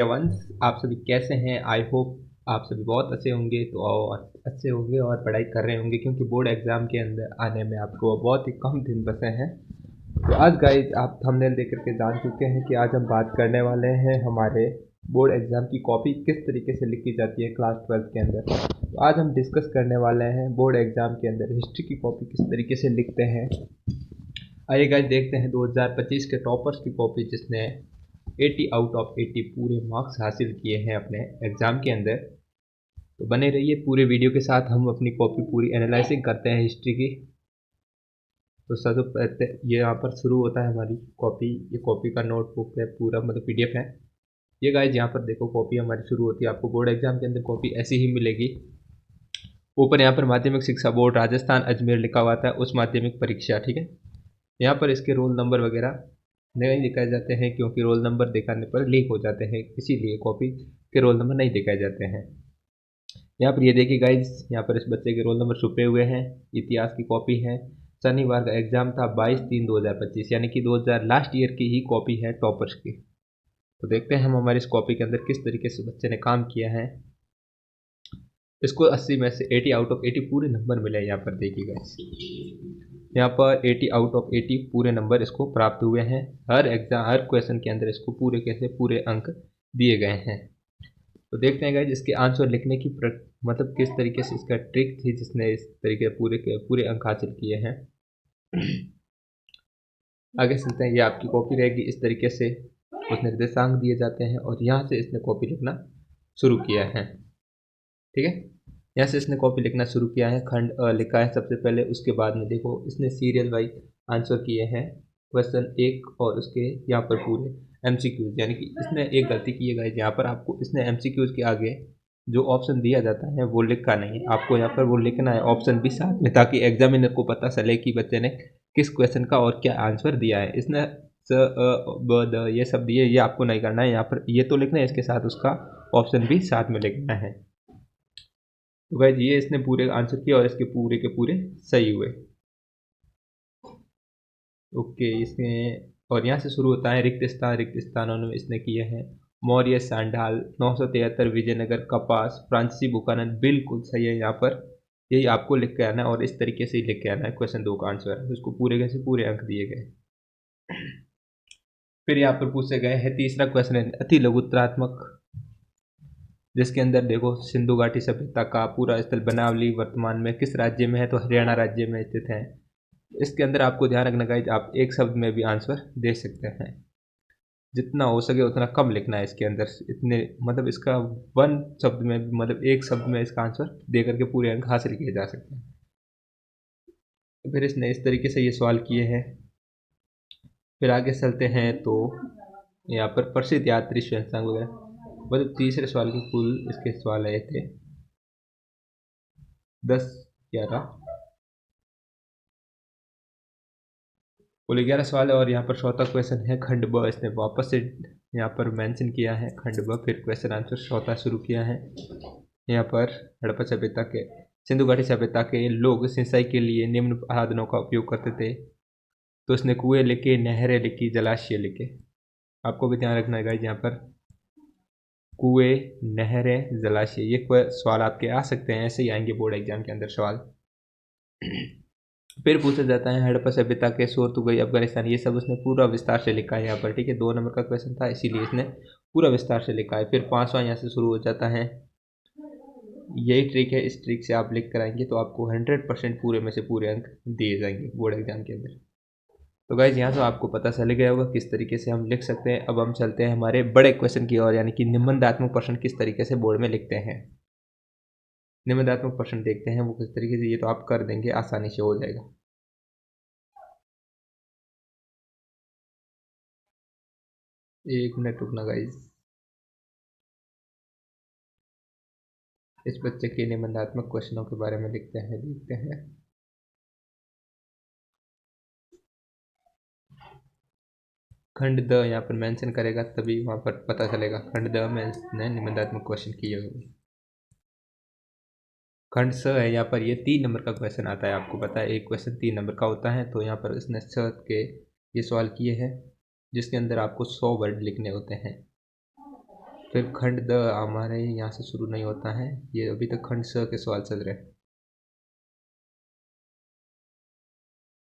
वंश आप सभी कैसे हैं। आई होप आप सभी बहुत अच्छे होंगे और पढ़ाई कर रहे होंगे क्योंकि बोर्ड एग्ज़ाम के अंदर आने में आपको बहुत ही कम दिन बचे हैं। तो आज गाइज आप थंबनेल देख करके जान चुके हैं कि आज हम बात करने वाले हैं हमारे बोर्ड एग्ज़ाम की कॉपी किस तरीके से लिखी जाती है क्लास 12 के अंदर। तो आज हम डिस्कस करने वाले हैं बोर्ड एग्ज़ाम के अंदर हिस्ट्री की कॉपी किस तरीके से लिखते हैं। आइए गाइज देखते हैं 2025 के टॉपर्स की कॉपी जिसने 80 आउट ऑफ 80 पूरे मार्क्स हासिल किए हैं अपने एग्ज़ाम के अंदर। तो बने रहिए पूरे वीडियो के साथ, हम अपनी कॉपी पूरी एनालाइजिंग करते हैं हिस्ट्री की। तो सब ये यहाँ पर शुरू होता है हमारी कॉपी। ये कॉपी का नोटबुक है, पूरा मतलब पीडीएफ है। ये गाइज यहाँ पर देखो कॉपी हमारी शुरू होती है। आपको बोर्ड एग्जाम के अंदर कॉपी ऐसी ही मिलेगी। ऊपर यहाँ पर माध्यमिक शिक्षा बोर्ड राजस्थान अजमेर लिखा हुआ था, उस माध्यमिक परीक्षा, ठीक है। यहाँ पर इसके रोल नंबर वगैरह नहीं दिखाए जाते हैं क्योंकि रोल नंबर दिखाने पर लीक हो जाते हैं, इसीलिए कॉपी के रोल नंबर नहीं दिखाए जाते हैं। यहाँ पर ये देखिए गाइज, यहाँ पर इस बच्चे के रोल नंबर छुपे हुए हैं। इतिहास की कॉपी है। शनिवार का एग्जाम था 22/3/2025, यानी कि 2000 लास्ट ईयर की ही कॉपी है टॉपर्स की। तो देखते हैं हम हमारी इस कॉपी के अंदर किस तरीके से बच्चे ने काम किया है। इसको 80 में से 80 आउट ऑफ 80 पूरे नंबर मिले। यहाँ पर देखिए गाइज, यहाँ पर 80 आउट ऑफ 80 पूरे नंबर इसको प्राप्त हुए हैं। हर क्वेश्चन के अंदर इसको पूरे कैसे पूरे अंक दिए गए हैं। तो देखते हैं गाइज इसके आंसर लिखने की मतलब किस तरीके से इसका ट्रिक थी जिसने इस तरीके पूरे के पूरे अंक हासिल किए हैं। आगे चलते हैं। ये आपकी कॉपी रहेगी इस तरीके से, उस निर्देशांक दिए जाते हैं और यहाँ से इसने कॉपी लिखना शुरू किया है, ठीक है। यहाँ से इसने कॉपी लिखना शुरू किया है। खंड लिखा है सबसे पहले, उसके बाद में देखो इसने सीरियल वाइज आंसर किए हैं क्वेश्चन एक, और उसके यहाँ पर पूरे एमसीक्यूज, यानी कि इसने एक गलती की है गाइस। यहाँ पर आपको इसने एमसीक्यूज के आगे जो ऑप्शन दिया जाता है वो लिखा नहीं है, आपको यहाँ पर वो लिखना है ऑप्शन भी साथ में, ताकि एग्जामिनर को पता चले कि बच्चे ने किस क्वेश्चन का और क्या आंसर दिया है। इसने स ब द ये सब दिए, ये आपको नहीं करना है। यहाँ पर ये तो लिखना है, इसके साथ उसका ऑप्शन भी साथ में लिखना है। तो गाइस ये इसने पूरे आंसर किया और इसके पूरे सही हुए। ओके, इसमें और यहाँ से शुरू होता है रिक्त स्थानों में इसने किए हैं मौर्य, सांडाल, 973, विजयनगर, कपास, फ्रांसीसी बुकानन, बिल्कुल सही है। यहाँ पर यही आपको लिख के आना है और इस तरीके से ही लिख के आना है। क्वेश्चन 2 का आंसर है, उसको पूरे कैसे पूरे अंक दिए गए। फिर यहाँ पर पूछे गए हैं तीसरा क्वेश्चन है अति लघुत्रात्मक, जिसके अंदर देखो सिंधु घाटी सभ्यता का पूरा स्थल बनावली वर्तमान में किस राज्य में है, तो हरियाणा राज्य में स्थित है। इसके अंदर आपको ध्यान रखना गाइज, आप एक शब्द में भी आंसर दे सकते हैं। जितना हो सके उतना कम लिखना है इसके अंदर। इतने मतलब इसका वन शब्द में मतलब एक शब्द में इसका आंसर दे करके पूरे अंक हासिल किए जा सकते हैं। फिर इसने इस तरीके से ये सवाल किए हैं। फिर आगे चलते हैं तो यहाँ पर प्रसिद्ध यात्री स्वयंसेवक वगैरह, मतलब तीसरे सवाल के कुल इसके सवाल आए थे 10 11, कुल 11 सवाल है। और यहाँ पर चौथा क्वेश्चन है खंड ब, इसने वापस से यहाँ पर मेंशन किया है खंड ब। फिर क्वेश्चन आंसर चौथा शुरू किया है। यहाँ पर हड़प्पा सभ्यता के सिंधु घाटी सभ्यता के लोग सिंचाई के लिए निम्न साधनों का उपयोग करते थे, तो इसने कुएं लिखे, नहरें लिखी, जलाशय लिखे। आपको भी ध्यान रखना है गाइस, यहाँ पर कुएं, नहरें, जलाशय, ये सवाल आपके आ सकते हैं, ऐसे ही आएंगे बोर्ड एग्जाम के अंदर सवाल। फिर पूछा जाता है हड़प्पा सभ्यता के शोर तो गई अफगानिस्तान, ये सब उसने पूरा विस्तार से लिखा है यहाँ पर, ठीक है। 2 नंबर का क्वेश्चन था इसीलिए इसने पूरा विस्तार से लिखा है। फिर 5वां यहाँ से शुरू हो जाता है। यही ट्रिक है, इस ट्रिक से आप लिख कर आएंगे तो आपको 100% पूरे में से पूरे अंक दिए जाएंगे बोर्ड एग्जाम के अंदर। तो गाइज यहाँ तो आपको पता चल गया होगा किस तरीके से हम लिख सकते हैं। अब हम चलते हैं हमारे बड़े क्वेश्चन की ओर, यानी कि निबंधात्मक प्रश्न किस तरीके से बोर्ड में लिखते हैं। निबंधात्मक प्रश्न देखते हैं वो किस तरीके से, ये तो आप कर देंगे, आसानी से हो जाएगा। एक मिनट रुकना गाइज, इस बच्चे के निबंधात्मक क्वेश्चनों के बारे में लिखते हैं, देखते हैं। खंड द यहाँ पर मेंशन करेगा तभी वहाँ पर पता चलेगा खंड द में इसने निबंधात्मक क्वेश्चन किए होंगे। खंड स है, यहाँ पर ये 3 नंबर का क्वेश्चन आता है। आपको पता है एक क्वेश्चन 3 नंबर का होता है, तो यहाँ पर इसने स के ये सवाल किए हैं जिसके अंदर आपको 100 वर्ड लिखने होते हैं। फिर खंड द हमारे यहाँ से शुरू नहीं होता है, ये अभी तक खंड स के सवाल चल रहे हैं।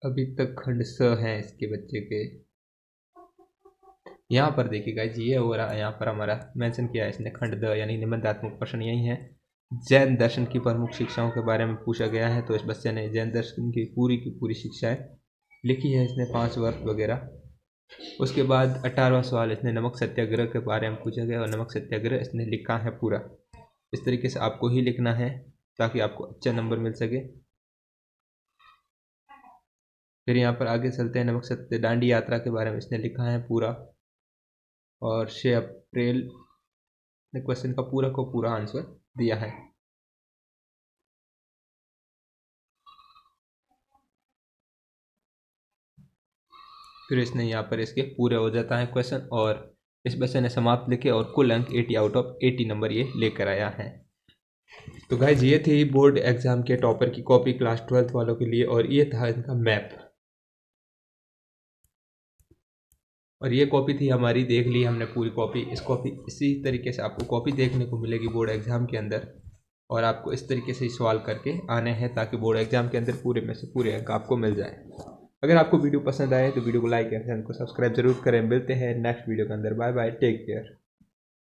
अभी तक खंड स है इसके बच्चे के। यहाँ पर देखिए गाइस, ये हो रहा है, यहाँ पर हमारा मेंशन किया है इसने खंड द यानी निबंधात्मक प्रश्न यही है। जैन दर्शन की प्रमुख शिक्षाओं के बारे में पूछा गया है, तो इस बच्चे ने जैन दर्शन की पूरी शिक्षाएं लिखी है इसने, 5 वर्ष वगैरह। उसके बाद 18वां सवाल इसने नमक सत्याग्रह के बारे में पूछा गया और नमक सत्याग्रह इसने लिखा है पूरा। इस तरीके से आपको ही लिखना है ताकि आपको अच्छा नंबर मिल सके। फिर यहाँ पर आगे चलते हैं, नमक सत्य दांडी यात्रा के बारे में इसने लिखा है पूरा, और 6 अप्रैल ने क्वेश्चन का पूरा को पूरा आंसर दिया है। फिर इसने यहाँ पर इसके पूरे हो जाता है क्वेश्चन, और इस बच्चे ने समाप्त लिखे और कुल अंक 80 आउट ऑफ 80 नंबर ये लेकर आया है। तो गाइज ये थी बोर्ड एग्जाम के टॉपर की कॉपी क्लास 12th वालों के लिए, और ये था इनका मैप। और ये कॉपी थी हमारी, देख ली हमने पूरी कॉपी। इसी तरीके से आपको कॉपी देखने को मिलेगी बोर्ड एग्जाम के अंदर, और आपको इस तरीके से सवाल करके आने हैं ताकि बोर्ड एग्जाम के अंदर पूरे में से पूरे अंक आपको मिल जाए। अगर आपको वीडियो पसंद आए तो वीडियो को लाइक करें, चैनल को सब्सक्राइब जरूर करें। मिलते हैं नेक्स्ट वीडियो के अंदर। Bye bye, take care.